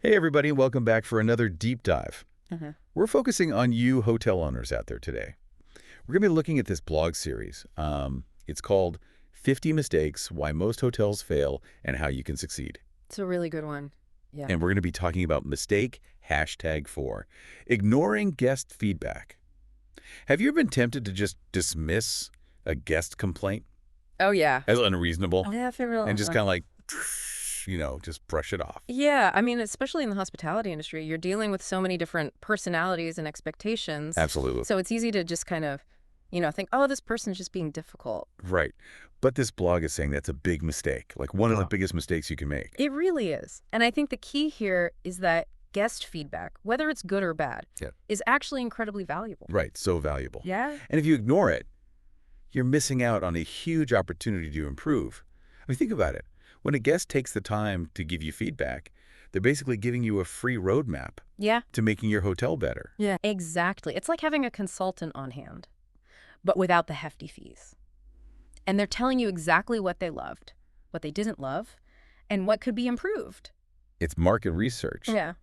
Hey everybody, and welcome back for another deep dive. We're focusing on you hotel owners out there today. We're going to be looking at this blog series. It's called 50 Mistakes, Why Most Hotels Fail and How You Can Succeed. It's a really good one. Yeah. And we're going to be talking about mistake #4, ignoring guest feedback. Have you ever been tempted to just dismiss a guest complaint Oh, yeah. as unreasonable Yeah, for real. and just kind of like, just brush it off? Yeah, I mean, especially in the hospitality industry, you're dealing with so many different personalities and expectations. Absolutely. So it's easy to just kind of, think, oh, this person's just being difficult. Right. But this blog is saying that's a big mistake, like one of the biggest mistakes you can make. It really is. And I think the key here is that guest feedback, whether it's good or bad, is actually incredibly valuable. Right. So valuable. Yeah. And if you ignore it, you're missing out on a huge opportunity to improve. I mean, think about it. When a guest takes the time to give you feedback, they're basically giving you a free roadmap to making your hotel better. Yeah, exactly. It's like having a consultant on hand, but without the hefty fees. And they're telling you exactly what they loved, what they didn't love, and what could be improved. It's market research. Yeah.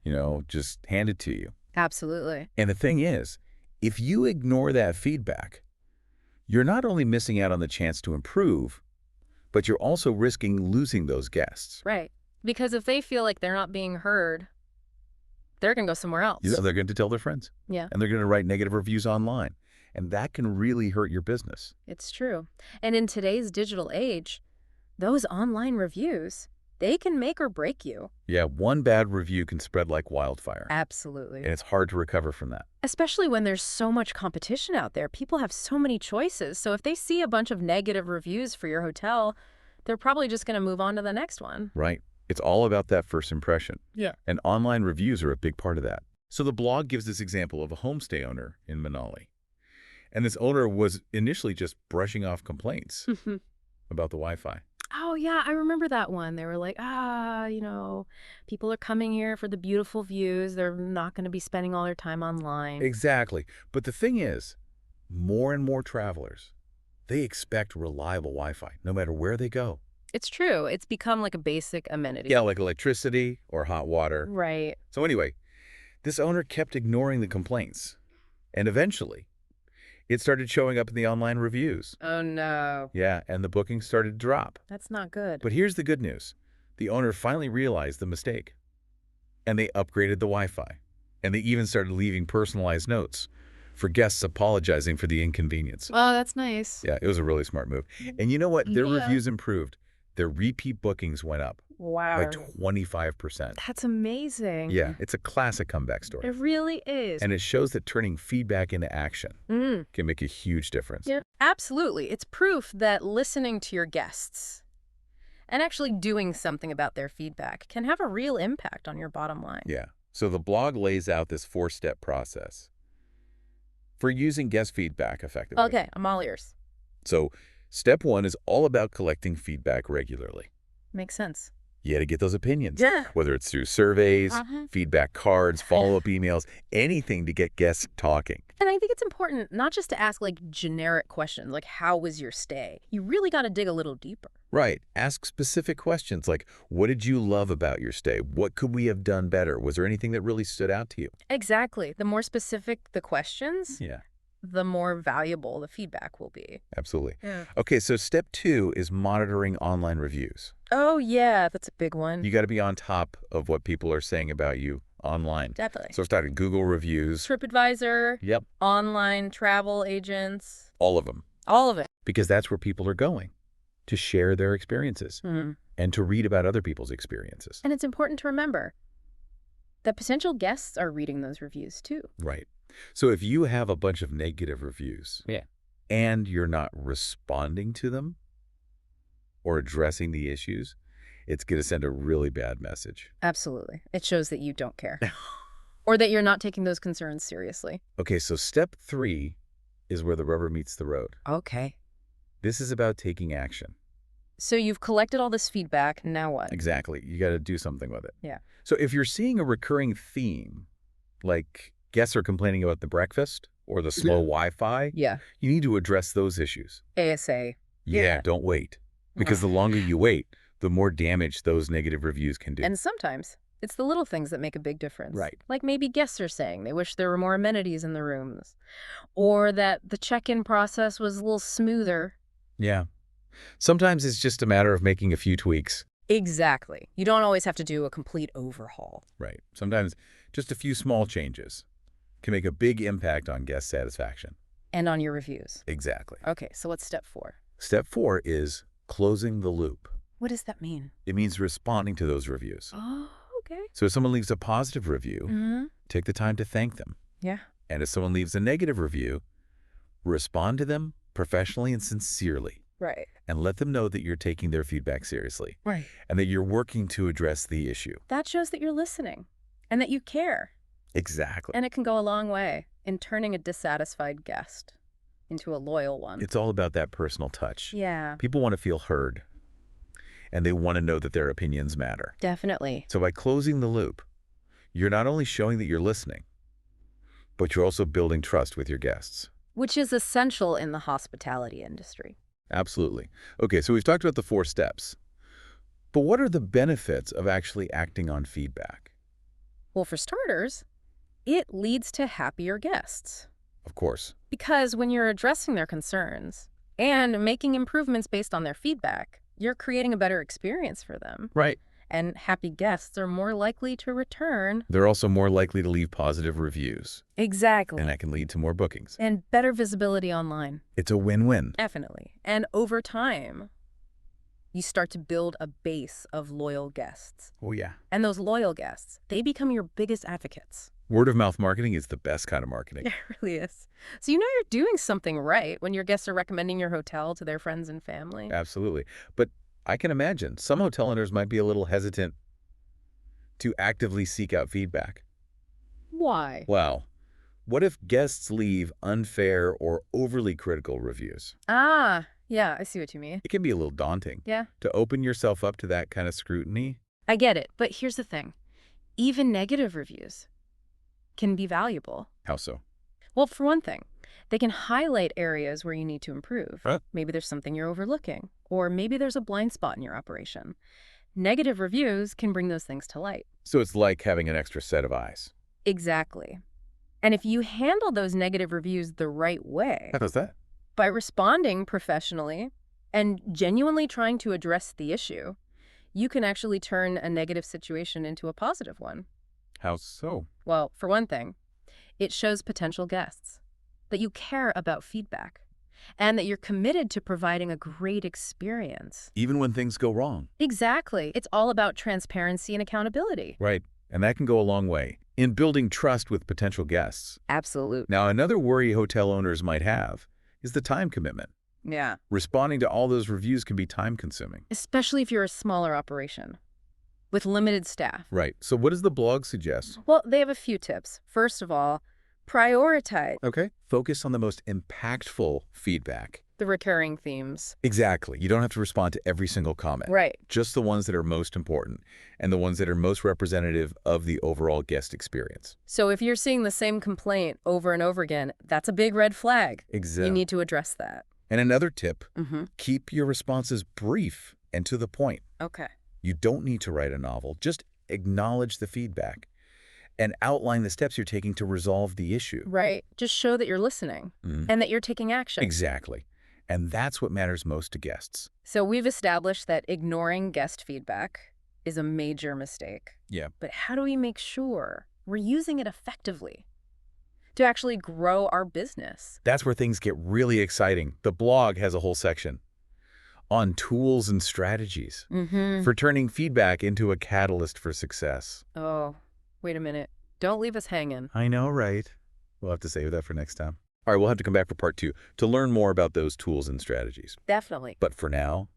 Just handed to you. Absolutely. And the thing is, if you ignore that feedback, you're not only missing out on the chance to improve, but you're also risking losing those guests. Right. Because if they feel like they're not being heard, they're going to go somewhere else. They're going to tell their friends. Yeah. And they're going to write negative reviews online. And that can really hurt your business. It's true. And in today's digital age, those online reviews, they can make or break you. Yeah, one bad review can spread like wildfire. Absolutely. And it's hard to recover from that. Especially when there's so much competition out there. People have so many choices. So if they see a bunch of negative reviews for your hotel, they're probably just going to move on to the next one. Right. It's all about that first impression. Yeah. And online reviews are a big part of that. So the blog gives this example of a homestay owner in Manali. And this owner was initially just brushing off complaints about the Wi-Fi. Oh, yeah, I remember that one. They were like, people are coming here for the beautiful views. They're not going to be spending all their time online. Exactly. But the thing is, more and more travelers, they expect reliable Wi-Fi, no matter where they go. It's true. It's become like a basic amenity. Yeah, like electricity or hot water. Right. So anyway, this owner kept ignoring the complaints. And eventually, it started showing up in the online reviews. Oh, no. Yeah, and the bookings started to drop. That's not good. But here's the good news. The owner finally realized the mistake. And they upgraded the Wi-Fi. And they even started leaving personalized notes for guests apologizing for the inconvenience. Oh, that's nice. Yeah, it was a really smart move. And you know what? Their reviews improved. Their repeat bookings went up by 25%. That's amazing. Yeah, it's a classic comeback story. It really is. And it shows that turning feedback into action can make a huge difference. Yeah, absolutely. It's proof that listening to your guests and actually doing something about their feedback can have a real impact on your bottom line. Yeah. So the blog lays out this 4-step process for using guest feedback effectively. Okay, I'm all ears. So step 1 is all about collecting feedback regularly. Makes sense. You got to get those opinions, Yeah. whether it's through surveys, feedback cards, follow-up emails, anything to get guests talking. And I think it's important not just to ask like generic questions like, how was your stay? You really got to dig a little deeper. Right. Ask specific questions like, what did you love about your stay? What could we have done better? Was there anything that really stood out to you? Exactly. The more specific the questions, Yeah. the more valuable the feedback will be. Absolutely. Yeah. Okay, so step 2 is monitoring online reviews. Oh, yeah, that's a big one. You got to be on top of what people are saying about you online. Definitely. So start at Google reviews. TripAdvisor, Yep. online travel agents, All of them. all of it. Because that's where people are going to share their experiences and to read about other people's experiences. And it's important to remember that potential guests are reading those reviews too. Right. So if you have a bunch of negative reviews and you're not responding to them or addressing the issues, it's going to send a really bad message. Absolutely. It shows that you don't care or that you're not taking those concerns seriously. Okay, so step 3 is where the rubber meets the road. Okay. This is about taking action. So you've collected all this feedback. Now what? Exactly. You got to do something with it. Yeah. So if you're seeing a recurring theme, like guests are complaining about the breakfast or the slow Wi-Fi, Yeah. you need to address those issues. ASA. Yeah, don't wait. Because the longer you wait, the more damage those negative reviews can do. And sometimes It's the little things that make a big difference. Right. Like maybe guests are saying they wish there were more amenities in the rooms, or that the check-in process was a little smoother. Yeah. Sometimes it's just a matter of making a few tweaks. Exactly. You don't always have to do a complete overhaul. Right. Sometimes just a few small changes can make a big impact on guest satisfaction. And on your reviews. Exactly. Okay, so what's step 4? Step 4 is closing the loop. What does that mean? It means responding to those reviews. Oh, okay. So if someone leaves a positive review, take the time to thank them. Yeah. And if someone leaves a negative review, respond to them professionally and sincerely. Right. And let them know that you're taking their feedback seriously. Right. And that you're working to address the issue. That shows that you're listening and that you care. Exactly. And it can go a long way in turning a dissatisfied guest into a loyal one. It's all about that personal touch. Yeah. People want to feel heard. And they want to know that their opinions matter. Definitely. So by closing the loop, you're not only showing that you're listening, but you're also building trust with your guests. Which is essential in the hospitality industry. Absolutely. Okay, so we've talked about the 4 steps. But what are the benefits of actually acting on feedback? Well, for starters, it leads to happier guests. Of course. Because when you're addressing their concerns and making improvements based on their feedback, you're creating a better experience for them. Right. And happy guests are more likely to return. They're also more likely to leave positive reviews. Exactly. And that can lead to more bookings. And better visibility online. It's a win-win. Definitely. And over time, you start to build a base of loyal guests. Oh, yeah. And those loyal guests, they become your biggest advocates. Word-of-mouth marketing is the best kind of marketing. It really is. So you know you're doing something right when your guests are recommending your hotel to their friends and family. Absolutely. But I can imagine some hotel owners might be a little hesitant to actively seek out feedback. Why? Well, what if guests leave unfair or overly critical reviews? Ah, yeah, I see what you mean. It can be a little daunting. Yeah. To open yourself up to that kind of scrutiny. I get it. But here's the thing. Even negative reviews can be valuable. How so? Well, for one thing, they can highlight areas where you need to improve. Huh? Maybe there's something you're overlooking, or maybe there's a blind spot in your operation. Negative reviews can bring those things to light. So it's like having an extra set of eyes. Exactly. And if you handle those negative reviews the right way, How does that? by responding professionally and genuinely trying to address the issue, you can actually turn a negative situation into a positive one. How so? Well, for one thing, it shows potential guests that you care about feedback and that you're committed to providing a great experience. Even when things go wrong. Exactly. It's all about transparency and accountability. Right. And that can go a long way in building trust with potential guests. Absolutely. Now, another worry hotel owners might have is the time commitment. Yeah. Responding to all those reviews can be time-consuming. Especially if you're a smaller operation with limited staff. Right. So what does the blog suggest? Well, they have a few tips. First of all, prioritize Okay. Focus on the most impactful feedback. the recurring themes. Exactly. You don't have to respond to every single comment. Right. Just the ones that are most important and the ones that are most representative of the overall guest experience. So if you're seeing the same complaint over and over again, that's a big red flag. Exactly. You need to address that. And another tip, Mm-hmm. keep your responses brief and to the point. Okay. You don't need to write a novel. Just acknowledge the feedback and outline the steps you're taking to resolve the issue. Right. Just show that you're listening and that you're taking action. Exactly. And that's what matters most to guests. So we've established that ignoring guest feedback is a major mistake. Yeah. But how do we make sure we're using it effectively to actually grow our business? That's where things get really exciting. The blog has a whole section on tools and strategies for turning feedback into a catalyst for success. Oh, wait a minute. Don't leave us hanging. I know, right? We'll have to save that for next time. All right, we'll have to come back for part 2 to learn more about those tools and strategies. Definitely. But for now,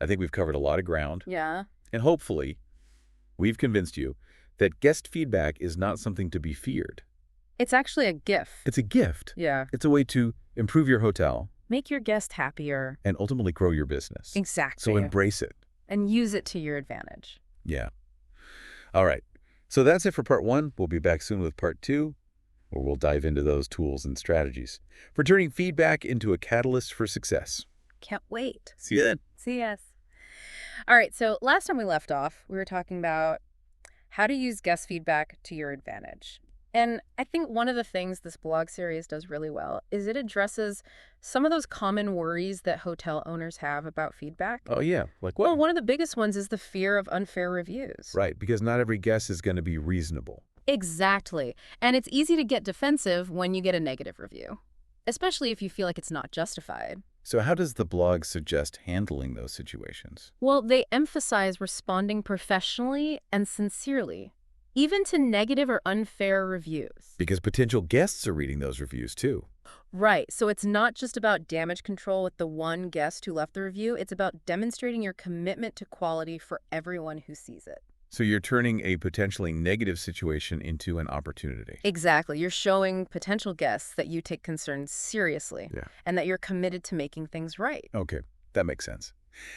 I think we've covered a lot of ground. Yeah. And hopefully, we've convinced you that guest feedback is not something to be feared. It's actually a gift. It's a gift. Yeah. It's a way to improve your hotel Make your guest happier. and ultimately grow your business. Exactly. So embrace it. And use it to your advantage. Yeah. All right. So that's it for part 1. We'll be back soon with part 2, where we'll dive into those tools and strategies for turning feedback into a catalyst for success. Can't wait. See you then. See us. All right, so last time we left off, we were talking about how to use guest feedback to your advantage. And I think one of the things this blog series does really well is it addresses some of those common worries that hotel owners have about feedback. Oh, yeah. Like Well, what? one of the biggest ones is the fear of unfair reviews. Right, because not every guest is going to be reasonable. Exactly. And it's easy to get defensive when you get a negative review, especially if you feel like it's not justified. So how does the blog suggest handling those situations? Well, they emphasize responding professionally and sincerely, even to negative or unfair reviews. Because potential guests are reading those reviews too. Right, so it's not just about damage control with the one guest who left the review, it's about demonstrating your commitment to quality for everyone who sees it. So you're turning a potentially negative situation into an opportunity. Exactly. You're showing potential guests that you take concerns seriously Yeah. and that you're committed to making things right. Okay, that makes sense.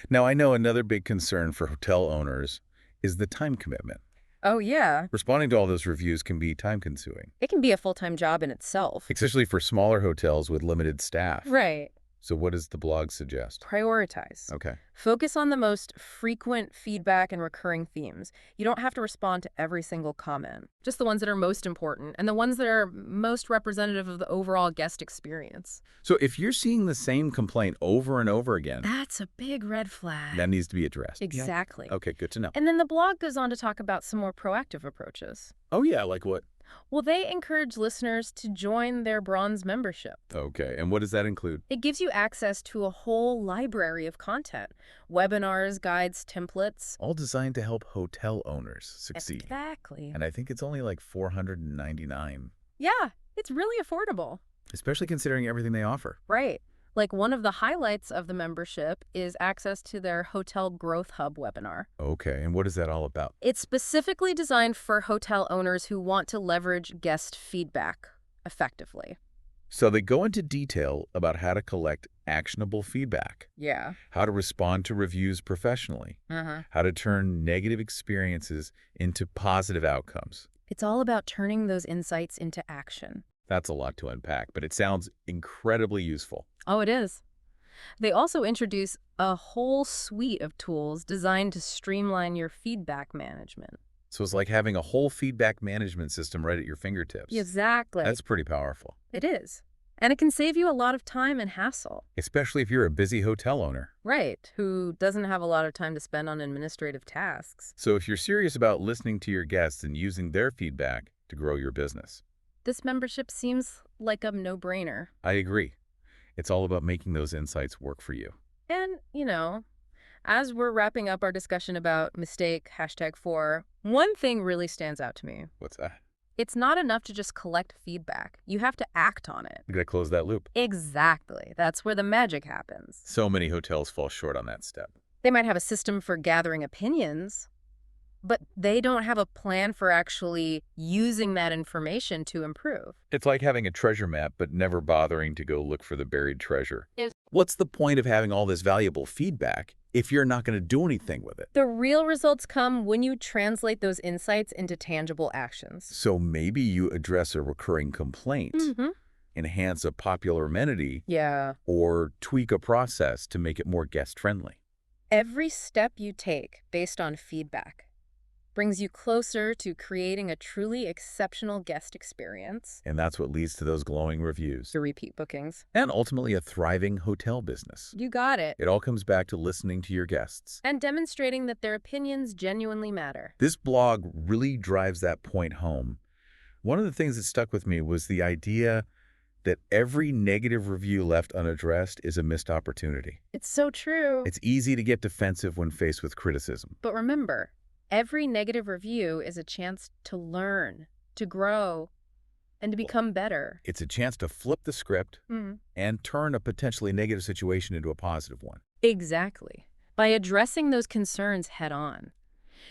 Now, I know another big concern for hotel owners is the time commitment. Oh, yeah. Responding to all those reviews can be time-consuming, It can be a full-time job in itself. especially for smaller hotels with limited staff. Right. So what does the blog suggest? Prioritize. Okay. Focus on the most frequent feedback and recurring themes. You don't have to respond to every single comment, just the ones that are most important and the ones that are most representative of the overall guest experience. So if you're seeing the same complaint over and over again, That's a big red flag. that needs to be addressed. Exactly. Yeah. Okay, good to know. And then the blog goes on to talk about some more proactive approaches. Oh, yeah, like what? Well, they encourage listeners to join their bronze membership. Okay, and what does that include? It gives you access to a whole library of content, webinars, guides, templates. All designed to help hotel owners succeed. Exactly. And I think it's only like $499, Yeah, it's really affordable. especially considering everything they offer. Right. Like one of the highlights of the membership is access to their Hotel Growth Hub webinar. Okay, and what is that all about? It's specifically designed for hotel owners who want to leverage guest feedback effectively. So they go into detail about how to collect actionable feedback, Yeah. how to respond to reviews professionally, how to turn negative experiences into positive outcomes. It's all about turning those insights into action. That's a lot to unpack, but it sounds incredibly useful. Oh, it is. They also introduce a whole suite of tools designed to streamline your feedback management. So it's like having a whole feedback management system right at your fingertips. Exactly. That's pretty powerful, It is. And it can save you a lot of time and hassle. especially if you're a busy hotel owner. Right. Who doesn't have a lot of time to spend on administrative tasks. So if you're serious about listening to your guests and using their feedback to grow your business, This membership seems like a no-brainer. I agree. It's all about making those insights work for you. And, as we're wrapping up our discussion about mistake, #4, one thing really stands out to me. What's that? It's not enough to just collect feedback. You have to act on it. We gotta close that loop. Exactly. That's where the magic happens. So many hotels fall short on that step. They might have a system for gathering opinions, but they don't have a plan for actually using that information to improve. It's like having a treasure map, but never bothering to go look for the buried treasure. Is- What's the point of having all this valuable feedback if you're not going to do anything with it? The real results come when you translate those insights into tangible actions. So maybe you address a recurring complaint, enhance a popular amenity, Yeah. or tweak a process to make it more guest-friendly. Every step you take based on feedback brings you closer to creating a truly exceptional guest experience. And that's what leads to those glowing reviews. The repeat bookings. And ultimately a thriving hotel business. You got it. It all comes back to listening to your guests. And demonstrating that their opinions genuinely matter. This blog really drives that point home. One of the things that stuck with me was the idea that every negative review left unaddressed is a missed opportunity. It's so true. It's easy to get defensive when faced with criticism. But remember, every negative review is a chance to learn, to grow, and to become better. It's a chance to flip the script and turn a potentially negative situation into a positive one. Exactly. By addressing those concerns head on,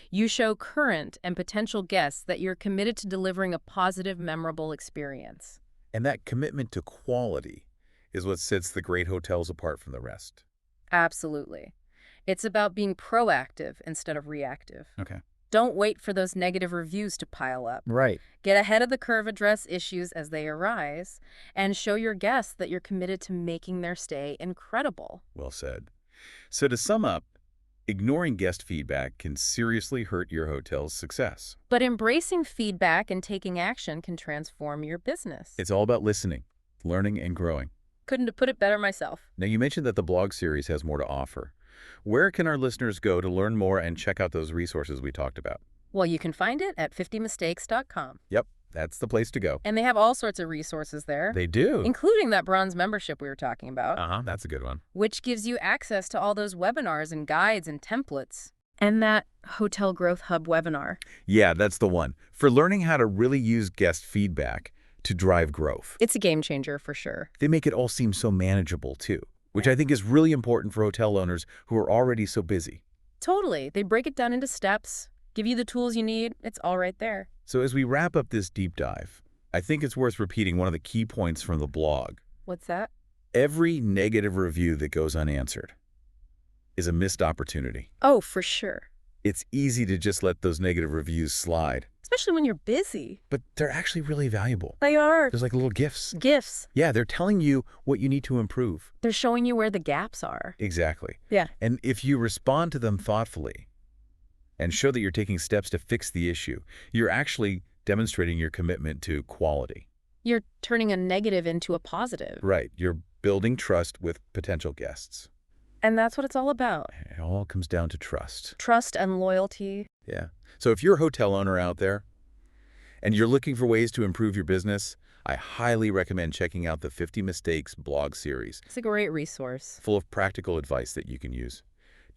you show current and potential guests that you're committed to delivering a positive, memorable experience. And that commitment to quality is what sets the great hotels apart from the rest. Absolutely. It's about being proactive instead of reactive. Okay. Don't wait for those negative reviews to pile up. Right. Get ahead of the curve, address issues as they arise, and show your guests that you're committed to making their stay incredible. Well said. So to sum up, Ignoring guest feedback can seriously hurt your hotel's success. But embracing feedback and taking action can transform your business. It's all about listening, learning, and growing. Couldn't have put it better myself. Now, you mentioned that the blog series has more to offer. Where can our listeners go to learn more and check out those resources we talked about? Well, you can find it at 50mistakes.com. Yep, that's the place to go. And they have all sorts of resources there. They do. Including that bronze membership we were talking about. That's a good one. Which gives you access to all those webinars and guides and templates. And that Hotel Growth Hub webinar. Yeah, that's the one. For learning how to really use guest feedback to drive growth. It's a game changer for sure. They make it all seem so manageable, too, which I think is really important for hotel owners who are already so busy. Totally. They break it down into steps, give you the tools you need. It's all right there. So as we wrap up this deep dive, I think it's worth repeating one of the key points from the blog. What's that? Every negative review that goes unanswered is a missed opportunity. Oh, for sure. It's easy to just let those negative reviews slide. Especially when you're busy. But they're actually really valuable. They are. There's like little gifts. Gifts. Yeah, they're telling you what you need to improve. They're showing you where the gaps are. Exactly. Yeah. And if you respond to them thoughtfully and show that you're taking steps to fix the issue, you're actually demonstrating your commitment to quality. You're turning a negative into a positive. Right. You're building trust with potential guests. And that's what it's all about. It all comes down to trust. Trust and loyalty. Yeah. So if you're a hotel owner out there and you're looking for ways to improve your business, I highly recommend checking out the 50 Mistakes blog series. It's a great resource. Full of practical advice that you can use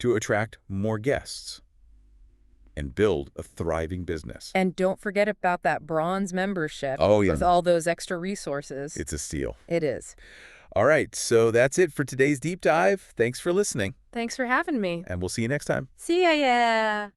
to attract more guests and build a thriving business. And don't forget about that bronze membership. Oh, yeah. With all those extra resources. It's a steal. It is. All right, so that's it for today's deep dive. Thanks for listening. Thanks for having me. And we'll see you next time. See ya, yeah.